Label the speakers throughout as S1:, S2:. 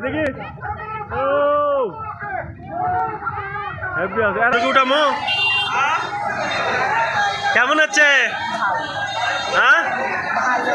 S1: দেখি ও উঠামো কেমন হচ্ছে? হ্যাঁ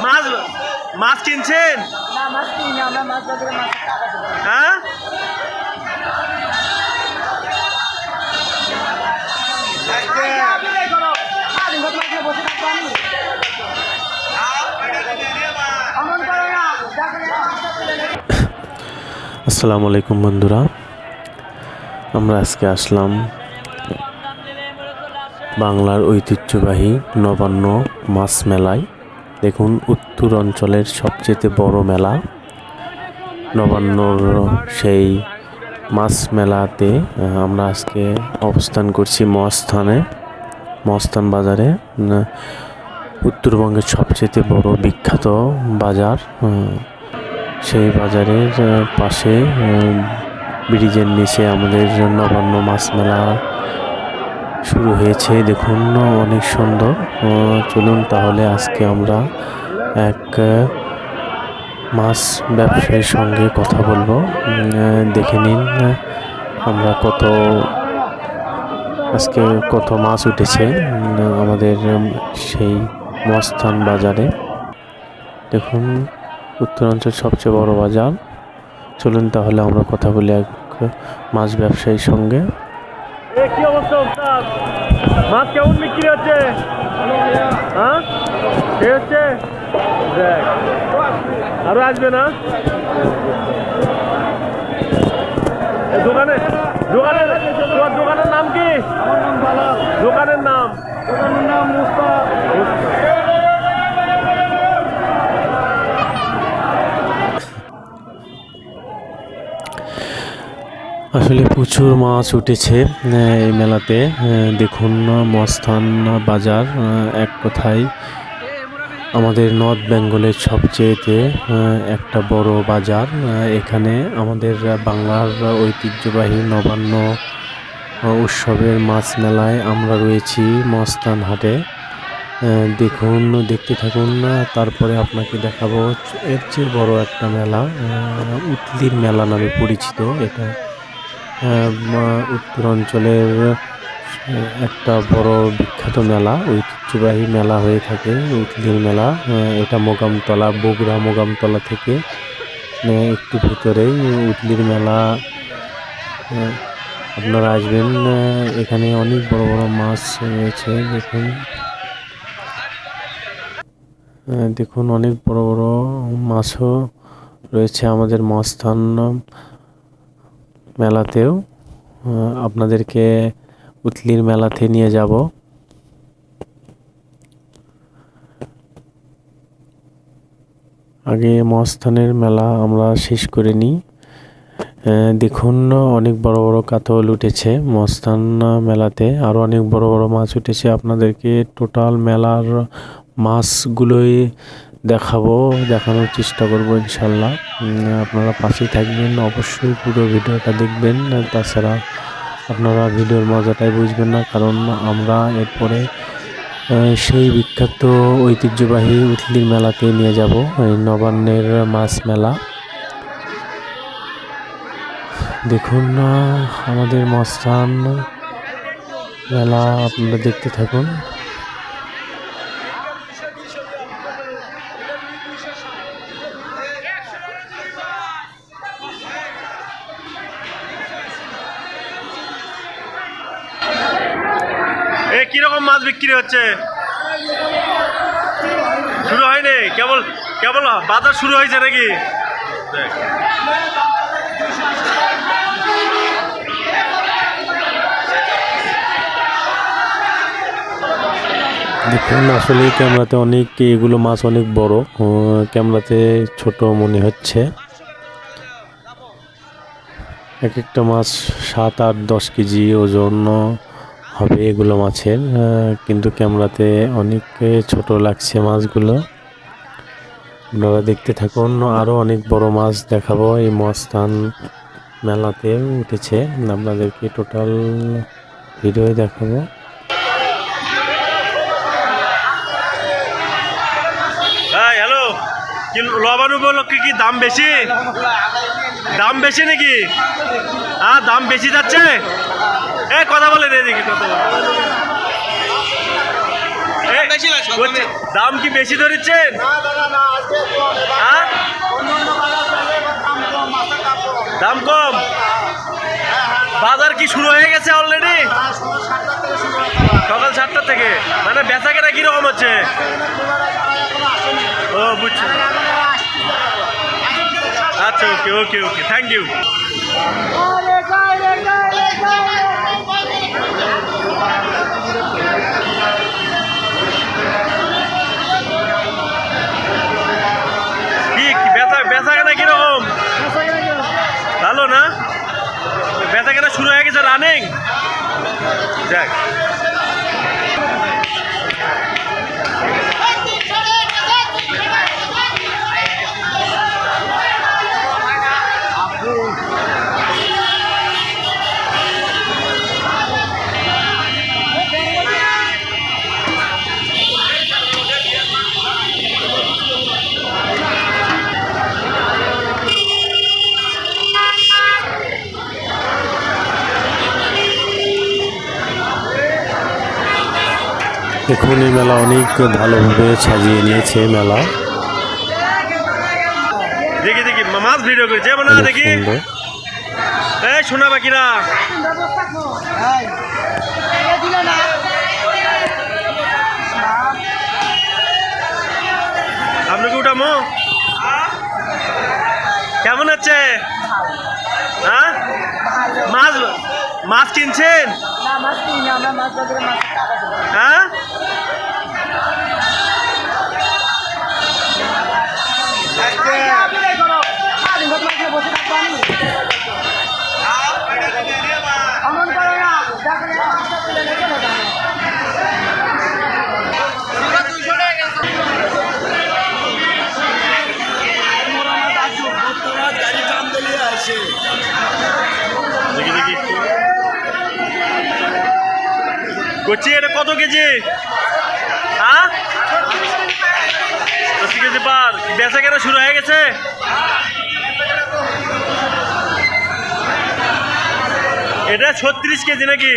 S1: মাছ মাছ কিনছেন? হ্যাঁ
S2: আসসালামু আলাইকুম বন্ধুরা, আমরা আজকে আসলাম বাংলার ঐতিহ্যবাহী নবান্ন মাছ মেলায়। দেখুন, উত্তর অঞ্চলের সবচেয়ে বড় মেলা নবান্নর সেই মাছ মেলাতে আমরা আজকে অবস্থান করছি মহাস্থান বাজারে। উত্তরবঙ্গের সবচেয়ে বড় বিখ্যাত বাজার। সেই বাজারের পাশে ব্রিজের নিচে আমাদের নবান্ন মাছ মেলা শুরু হয়েছে। দেখুন, অনেক সুন্দর। চলুন তাহলে আজকে আমরা এক মাছ ব্যবসায়ীর সঙ্গে কথা বলবো। দেখে নিন আমরা আজকে কত মাছ উঠেছে আমাদের সেই মহাস্থান বাজারে। দেখুন, উত্তরাঞ্চল সবচেয়ে বড় বাজার। চলুন তাহলে আমরা কথা বলি এক মাছ ব্যবসায়ীর সঙ্গে।
S1: কি অবস্থা ওস্তাদ? মাছ কেমন বিক্রি হচ্ছে? হ্যাঁ ঠিক হচ্ছে। দেখ আরো আসবে না দোকানের নাম কি? দোকানের নাম
S2: আসলে প্রচুর মাছ উঠেছে এই মেলাতে। দেখুন, মহাস্থান বাজার এক কথায় আমাদের নর্থ বেঙ্গলের সবচেয়েতে একটা বড় বাজার। এখানে আমাদের বাংলার ঐতিহ্যবাহী নবান্ন উৎসবের মাছ মেলায় আমরা রয়েছি মহাস্থান হাটে। দেখুন, দেখতে থাকুন, তারপরে আপনাকে দেখাবো এর চেয়ে বড় একটা মেলা, উটলির মেলা নামে পরিচিত। এটা উত্তরাঞ্চলের একটা বড় বিখ্যাত মেলা, ঐতিহ্যবাহী মেলা হয়ে থাকে উটলির মেলা। এটা বগুড়া মোগামতলা থেকে একটু ভিতরেই উটলির মেলা। আপনারা আসবেন, এখানে অনেক বড় বড় মাছ রয়েছে। দেখুন অনেক বড় বড় মাছও রয়েছে আমাদের মহাস্থান মেলাতেও। আপনাদেরকে উটলির মেলাতে নিয়ে যাব। আগে মহাস্থানের মেলা আমরা শেষ করে নিই। দেখুন, অনেক বড় বড় কাতল উঠেছে মহাস্থান মেলাতে, আরও অনেক বড় বড় মাছ উঠেছে। আপনাদেরকে টোটাল মেলার মাছগুলোই দেখানোর চেষ্টা করব ইনশাল্লাহ। আপনারা পাশেই থাকবেন, অবশ্যই পুরো ভিডিওটা দেখবেন। তাছাড়া আপনারা ভিডিওর মজাটাই বুঝবেন না, কারণ আমরা এরপরে সেই বিখ্যাত ঐতিহ্যবাহী উটলির মেলাতে নিয়ে যাব, এই নবান্নের মাছ মেলা। দেখুন আমাদের মহাস্থান মেলা, আপনারা দেখতে থাকুন।
S1: কিরকম মাছ বিক্রি হচ্ছে? শুরু হয়নি, কেবল বাজার শুরু হয়েছে নাকি?
S2: দেখুন, আসলে ক্যামেরাতে এগুলো মাছ অনেক বড়, ক্যামেরাতে ছোট মনে হচ্ছে। এক একটা মাছ 7, 8, 10 কেজি ওজন হবে এগুলো মাছের, কিন্তু ক্যামেরাতে অনেক ছোট লাগছে মাছগুলো। আপনারা দেখতে থাকুন, আরও অনেক বড় মাছ দেখাবো এই মহাস্থান মেলাতে উঠেছে। আপনাদেরকে টোটাল ভিডিও দেখাবো।
S1: হ্যালো কি লবান উপলক্ষে কি দাম বেশি? দাম বেশি নাকি? হ্যাঁ, দাম বেশি যাচ্ছে। কথা বলে দেখি কত দাম কি বেশি ধরেছেন? হ্যাঁ, দাম কম। বাজার কি শুরু হয়ে গেছে অলরেডি? সকাল 7টা থেকে। মানে বেচা কেনা কিরকম হচ্ছে? ও, বুঝছি। আচ্ছা, ওকে ওকে ওকে, থ্যাংক ইউ। বেচা কেনা কিরকম? ভালো না? বেচা কেনা শুরু হয়ে গেছে, রানিং। যাক,
S2: দেখুন এই মেলা অনেক ভালোভাবে সাজিয়ে নিয়েছে মেলা।
S1: দেখি দেখি মাছ ভিডিও করেছে না,
S2: অনেক
S1: দেখি।
S2: সুন্দর।
S1: এই শোনা বাকিরা, আপনাকে উঠামো। কেমন হচ্ছে? হ্যাঁ, মাছ মাছ কিনছেন? হ্যাঁ, দেখি দেখি করছি। এটা কত কেজি? হ্যাঁ, 80 কেজি পার। বেচা কেনা শুরু হয়ে গেছে? এটা 36 কেজি নাকি?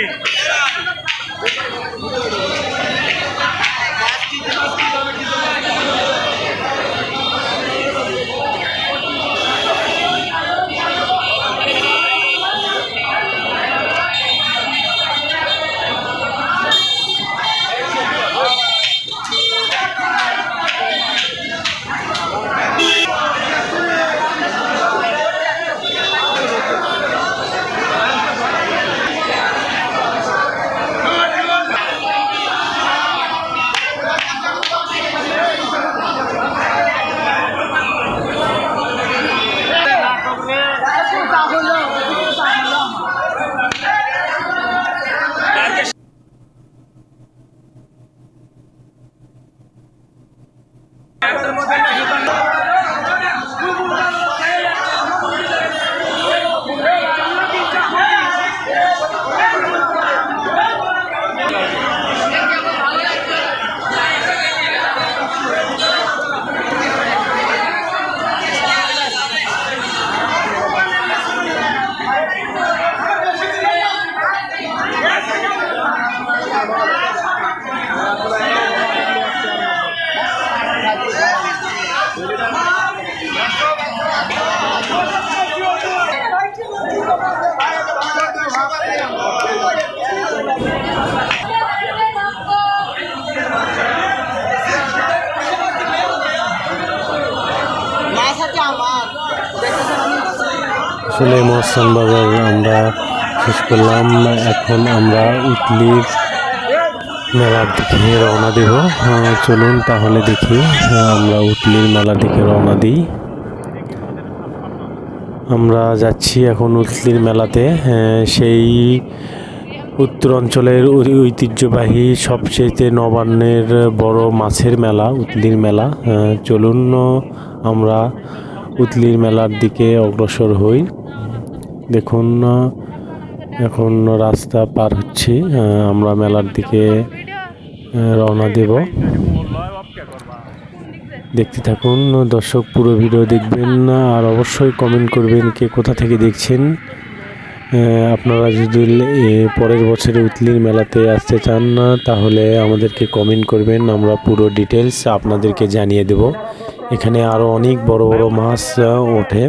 S2: আসলে মহস্থান বাজার আমরা শেষ করলাম। এখন আমরা উটলির মেলার দিকে রওনা দেব। চলুন তাহলে দেখি, আমরা উটলির মেলার দিকে রওনা দিই। আমরা যাচ্ছি এখন উটলির মেলাতে। সেই উত্তর অঞ্চলের ঐতিহ্যবাহী সবচেয়ে নবান্নের বড় মাছের মেলা উটলির মেলা। চলুন আমরা উটলির মেলার দিকে অগ্রসর হই। দেখুন এখন রাস্তা পার হচ্ছি, আমরা মেলার দিকে রওনা দেব। দেখতে থাকুন দর্শক, পুরো ভিডিও দেখবেন আর অবশ্যই কমেন্ট করবেন কে কোথা থেকে দেখছেন। আপনারা যদি পরের বছরে উতলির মেলাতে আসতে চান না তাহলে আমাদেরকে কমেন্ট করবেন, আমরা পুরো ডিটেলস আপনাদেরকে জানিয়ে দেব। এখানে আরও অনেক বড় বড় মাছ ওঠে,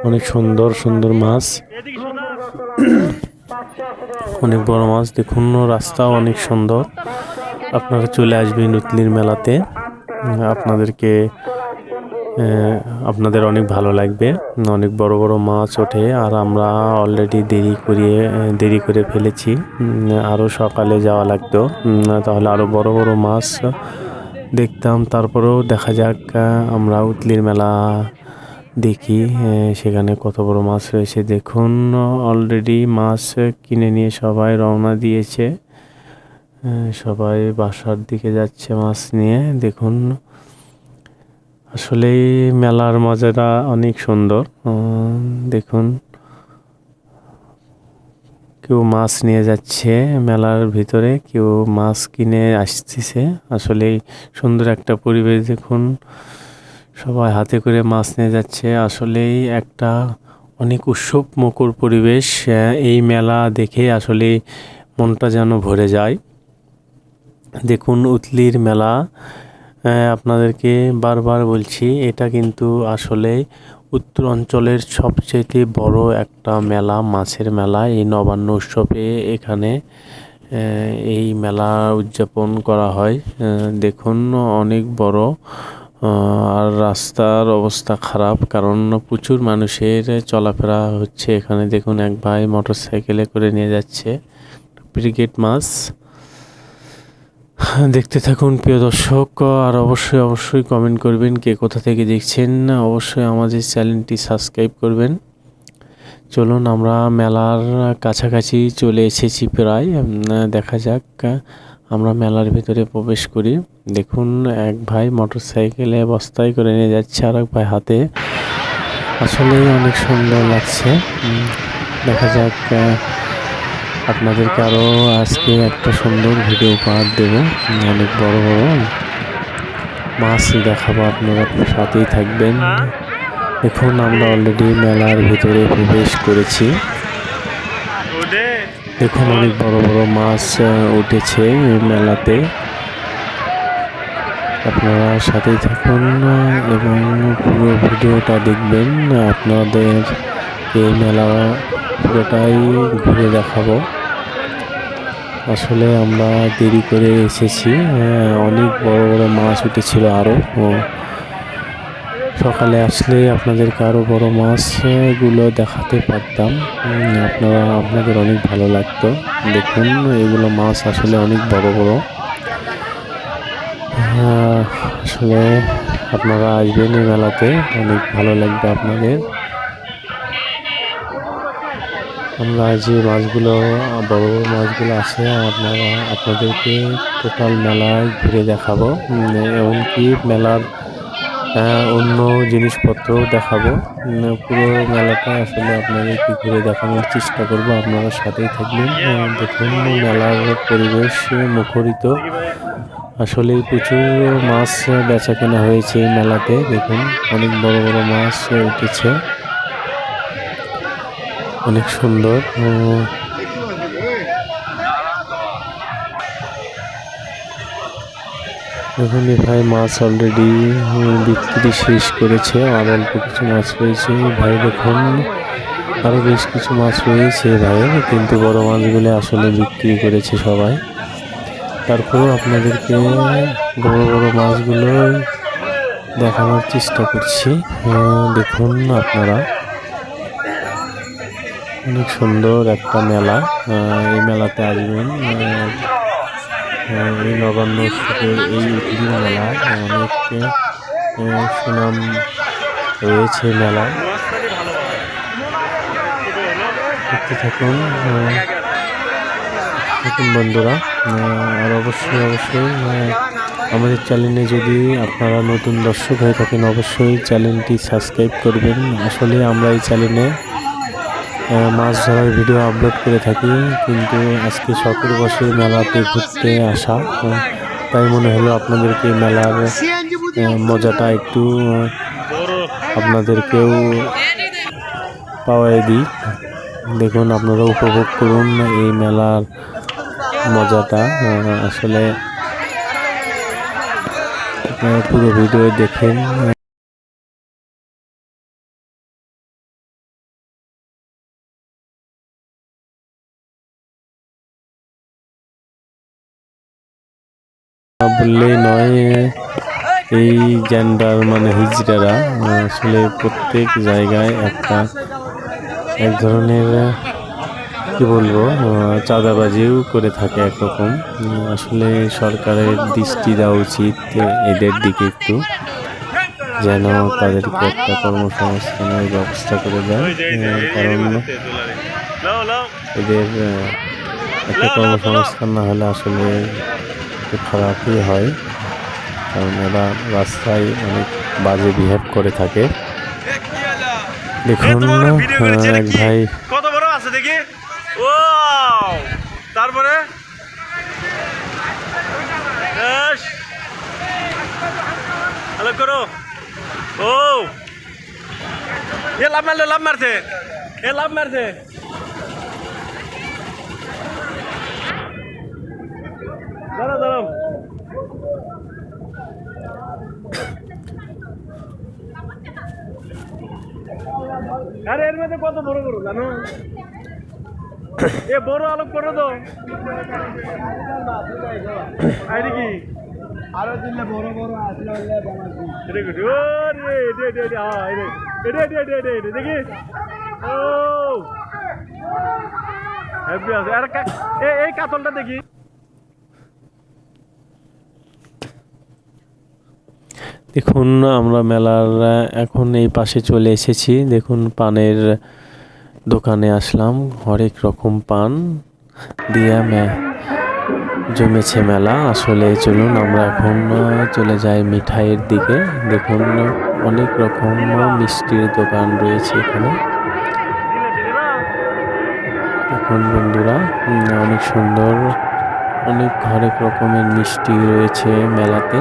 S2: অনেক সুন্দর সুন্দর মাছ, অনেক বড় মাছ। দেখুন রাস্তাও অনেক সুন্দর, আপনারা চলে আসবেন উতলির মেলাতে, আপনাদের অনেক ভালো লাগবে। অনেক বড় বড় মাছ ওঠে আর আমরা অলরেডি দেরি করে ফেলেছি, আরও সকালে যাওয়া লাগতো, তাহলে আরও বড় বড় মাছ দেখতাম। তারপরেও দেখা যাক, আমরা উতলির মেলা দেখি সেখানে কত বড় মাছ রয়েছে। দেখুন অলরেডি মাছ কিনে নিয়ে সবাই রওনা দিয়েছে, সবাই বাসার দিকে যাচ্ছে মাছ নিয়ে। দেখুন আসলে মেলার মজাটা অনেক সুন্দর। দেখুন কেউ মাছ নিয়ে যাচ্ছে মেলার ভিতরে, কেউ মাছ কিনে আসতেছে। আসলে সুন্দর একটা পরিবেশ, দেখুন সবাই হাতে করে মাছ নিয়ে যাচ্ছে। আসলেই একটা অনেক উৎসব মুখর পরিবেশ, এই মেলা দেখে আসলে মনটা যেন ভরে যায়। দেখুন উতলির মেলা, আপনাদেরকে বারবার বলছি, এটা কিন্তু আসলে উত্তর অঞ্চলের সবচেয়ে বড় একটা মেলা, মাছের মেলা। এই নবান্ন উৎসবে এখানে এই মেলা উদযাপন করা হয়। দেখুন অনেক বড়, আর রাস্তার অবস্থা খারাপ কারণ প্রচুর মানুষের চলাফেরা হচ্ছে এখানে। দেখুন এক ভাই মোটর সাইকেলে করে নিয়ে যাচ্ছে ব্রিগেড মাছ। দেখতে থাকুন প্রিয় দর্শক, আর অবশ্যই কমেন্ট করবেন কে কোথা থেকে দেখছেন। অবশ্যই আমাদের চ্যানেলটি সাবস্ক্রাইব করবেন। চলুন আমরা মেলার কাছাকাছি চলে এসেছি প্রায়, দেখা যাক আমরা মেলার ভিতরে প্রবেশ করি। দেখুন এক ভাই মোটর সাইকেলে বস্তায় করে নিয়ে যাচ্ছে, আর এক ভাই হাতে। আসলেই অনেক সুন্দর লাগছে। দেখা যাক, আপনাদেরকে আরও আজকে একটা সুন্দর ভিডিও উপহার দেব, অনেক বড় বড় মাছ দেখাবো, আপনারা সাথেই থাকবেন। দেখুন আমরা অলরেডি মেলার ভিতরে প্রবেশ করেছি। দেখুন অনেক বড় বড় মাছ উঠেছে মেলাতে, আপনারা সাথেই থাকুন এবং পুরো ভিডিওটা দেখবেন। আপনাদের এই মেলা পুরোটাই ঘুরে দেখাবো। আসলে আমরা দেরি করে এসেছি, অনেক বড় বড় মাছ উঠেছিল আরও। সকালে আসলে আপনাদেরকে আরও বড় মাছগুলো দেখাতে পারতাম, আপনাদের অনেক ভালো লাগতো। দেখুন এগুলো মাছ আসলে অনেক বড় বড়। আসলে আপনারা আসবেন এই মেলাতে, অনেক ভালো লাগবে আপনাদের। আমরা যে মাছগুলো, বড় বড় মাছগুলো আছে, আপনাদেরকে টোটাল মেলায় ঘুরে দেখাবো, এমনকি মেলার অন্য জিনিসপত্রও দেখাবো। পুরো মেলাটা আসলে আপনাদেরকে ঘুরে দেখানোর চেষ্টা করব, আপনারা সাথেই থাকবেন। দেখুন মেলার পরিবেশ মুখরিত, আসলে প্রচুর মাছ বেচা কেনা হয়েছে এই মেলাতে। দেখুন অনেক বড় বড় মাছ উঠেছে, অনেক সুন্দর। দেখুন ভাই মাছ অলরেডি বিক্রি শেষ করেছে, আর অল্প কিছু মাছ রয়েছে। ভাই দেখুন আরও বেশ কিছু মাছ রয়েছে ভাইয়ের, কিন্তু বড় মাছগুলো আসলে বিক্রি করেছে সবাই। তারপরেও আপনাদেরকে বড় বড় মাছগুলো দেখানোর চেষ্টা করছি। দেখুন আপনারা, অনেক সুন্দর একটা মেলা। এই মেলাতে আসবেন, এই নবান্ন উৎসবের এই উতলির মেলা অনেক সুনাম রয়েছে মেলা। দেখতে থাকুন বন্ধুরা, আর অবশ্যই আমাদের চ্যানেলে যদি আপনারা নতুন দর্শক হয়ে থাকেন অবশ্যই চ্যানেলটি সাবস্ক্রাইব করবেন। আসলে আমরা এই চ্যানেলে মাছ ধরার ভিডিও আপলোড করে থাকি, কিন্তু আজকে শখের বসে মেলাতে ঘুরতে আসা, তাই মনে হলো আপনাদেরকে মেলার মজাটা একটু
S1: বড়
S2: আপনাদেরকেও পাওয়াই দিই। দেখুন, আপনারা উপভোগ করুন এই মেলার মজাটা। আসলে আপনারা পুরো ভিডিও দেখেন। বললেই নয়, এই জেন্ডার মানে হিজড়ারা আসলে প্রত্যেক জায়গায় এক ধরনের কি বলবো, চাঁদাবাজিও করে থাকে একরকম। আসলে সরকারের দৃষ্টি দেওয়া উচিত এদের দিকে একটু, যেন তাদেরকে একটা কর্মসংস্থানের ব্যবস্থা করে দেয়। কারণ এদের একটা কর্মসংস্থান না হলে আসলে একটু খারাপই হয়, কারণ এরা রাস্তায় অনেক বাজে বিহেভ করে থাকে। দেখুন, এক ভাই
S1: কত বড় আছে দেখি। ও তারপরে হ্যালো করো। ও এ লাভ মারছে, লাভ মারছে। দাঁড়াও আরে এর মধ্যে কত বড় জানো? এ বড় আলোক করো তো কি আরো দিলে বড় আসলে দেখি। ও এই কাতলটা দেখি।
S2: দেখুন, আমরা মেলার এখন এই পাশে চলে এসেছি। দেখুন, পানের দোকানে আসলাম। হরেক রকম পান দিয়া জমেছে মেলা। আসলে চলুন আমরা এখন চলে যাই মিঠাইয়ের দিকে। দেখুন, অনেক রকম মিষ্টির দোকান রয়েছে এখানে। দেখুন বন্ধুরা, অনেক সুন্দর, হরেক রকমের মিষ্টি রয়েছে মেলাতে।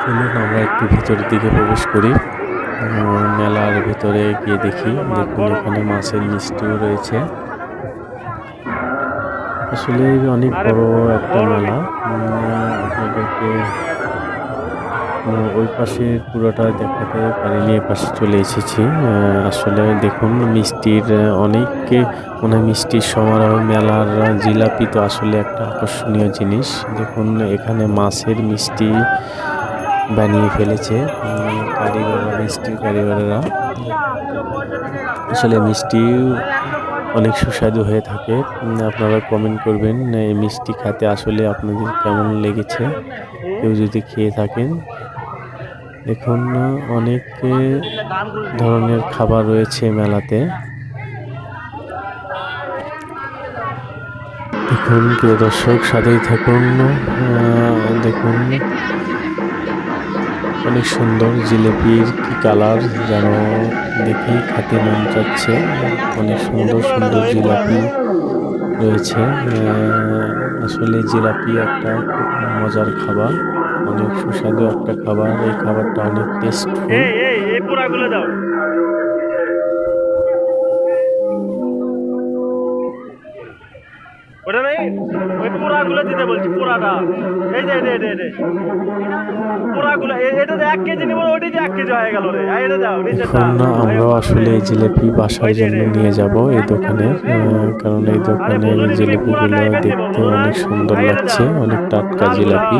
S2: চলুন আমরা একটু ভিতরের দিকে প্রবেশ করি। মেলার ভিতরে গিয়ে দেখি। দেখুন, এখানে মাছের মিষ্টিও রয়েছে। আসলে অনেক বড় একটা মেলা। আপনাদেরকে ওই পাশে পুরোটা দেখাতে পারিনি, এ পাশে চলে এসেছি। আসলে দেখুন, মিষ্টির মিষ্টির সমারোহ। মেলার জিলাপি তো আসলে একটা আকর্ষণীয় জিনিস। দেখুন, এখানে মাছের মিষ্টি বানিয়ে ফেলেছে মিষ্টির কারিগররা। আসলে মিষ্টি অনেক সুস্বাদু হয়ে থাকে। আপনারা কমেন্ট করবেন এই মিষ্টি খেতে আসলে আপনাদের কেমন লেগেছে, কেউ যদি খেয়ে থাকেন। দেখুন, অনেক ধরনের খাবার রয়েছে মেলাতে। দেখুন প্রিয় দর্শক, সাথেই থাকুন। দেখুন, অনেক সুন্দর জিলিপির কি কালার যেন দেখেই খেতে মন চাচ্ছে। অনেক সুন্দর সুন্দর জিলাপি রয়েছে। আসলে জিলাপি একটা খুব মজার খাবার, অনেক সুস্বাদু একটা খাবার। এই খাবারটা অনেক টেস্টফুল।
S1: দাও ওটা নাই, ওই পোড়াগুলো দিতে বলছি। পোড়াটা এই যে পোড়াগুলো, এটা 1 কেজি নিব, ওইটা যে 1 কেজি হয়ে গেল রে। এটা দাও নিচেরটা।
S2: আমরাও আসলে এই জিলিপি বাসার জন্য নিয়ে যাব এই দোকানে, কারণ এই দোকানের জিলিপিগুলো দেখতে অনেক সুন্দর লাগছে, অনেক টাটকা জিলাপি।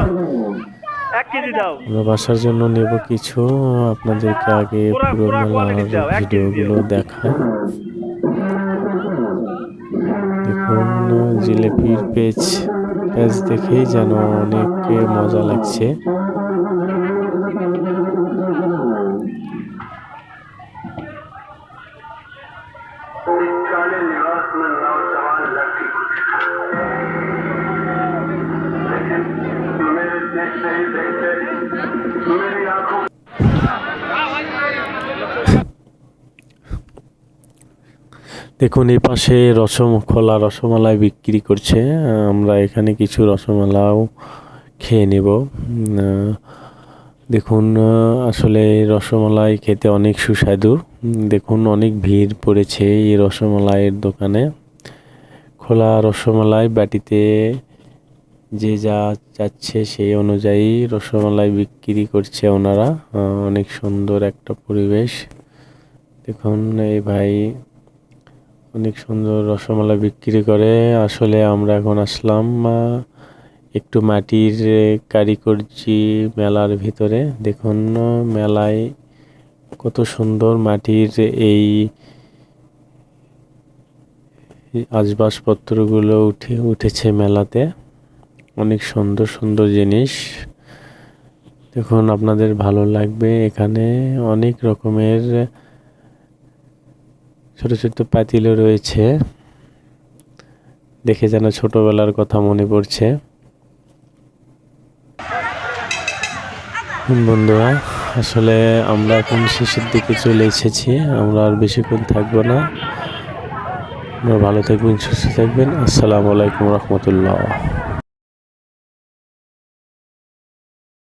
S1: 1 কেজি দাও।
S2: আমরা বাসার জন্য নেব কিছু। আপনাদেরকে আগে পুরো মেলার ভিডিওগুলো দেখায়। দেখুন, জিলিপির পেজ দেখেই যেন অনেক মজা লাগছে। দেখুন, এই পাশে রসমালাই বিক্রি করছে। আমরা এখানে কিছু রসমালাও খেয়ে নেব। দেখুন আসলে রসমালাই খেতে অনেক সুস্বাদু। দেখুন অনেক ভিড় পড়েছে এই রসমালাইয়ের দোকানে। খোলা রসমালাই বাটিতে যে যা চাচ্ছে সেই অনুযায়ী রসমালাই বিক্রি করছে ওনারা। অনেক সুন্দর একটা পরিবেশ। দেখুন এই ভাই অনেক সুন্দর রসমালাই বিক্রি করে। আসলে আমরা এখন আসলাম একটু মাটির কারিগরি মেলার ভিতরে। দেখুন মেলায় কত সুন্দর মাটির এই আসবাবপত্রগুলো উঠেছে মেলাতে। অনেক সুন্দর সুন্দর জিনিস। দেখুন আপনাদের ভালো লাগবে। এখানে অনেক রকমের ছোট ছোট পাতিলও রয়েছে। দেখে যেন ছোটবেলার কথা মনে পড়ছে। বন্ধুরা আসলে আমরা এখন শেষের দিকে চলে এসেছি। আমরা আর বেশিক্ষণ থাকবো না। আপনারা ভালো থাকবেন, সুস্থ থাকবেন। আসসালামু আলাইকুম রহমতুল্লাহ।